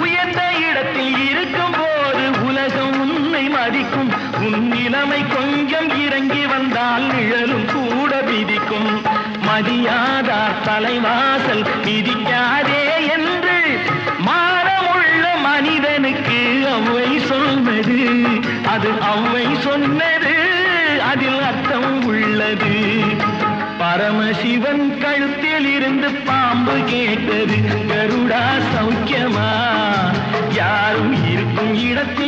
உயர்ந்த இடத்தில் இருக்கும் போது உலகம் உன்னை மதிக்கும். உன் நிலைமை கொஞ்சம் இறங்கி வந்தால் நிழலும் கூட விதிக்கும். மதியாதார் தலைவாசல் மிதிக்காதே என்று மானமுள்ள மனிதனுக்கு அவ்வை சொன்னது. அது அவ்வை சொன்னது, அதில் அர்த்தம் உள்ளது. பரமசிவன் கழுத்தில் இருந்து பாம்பு கேட்டது, கருடா சௌக்கியமா? யாரும் இருக்கும் இடத்தில்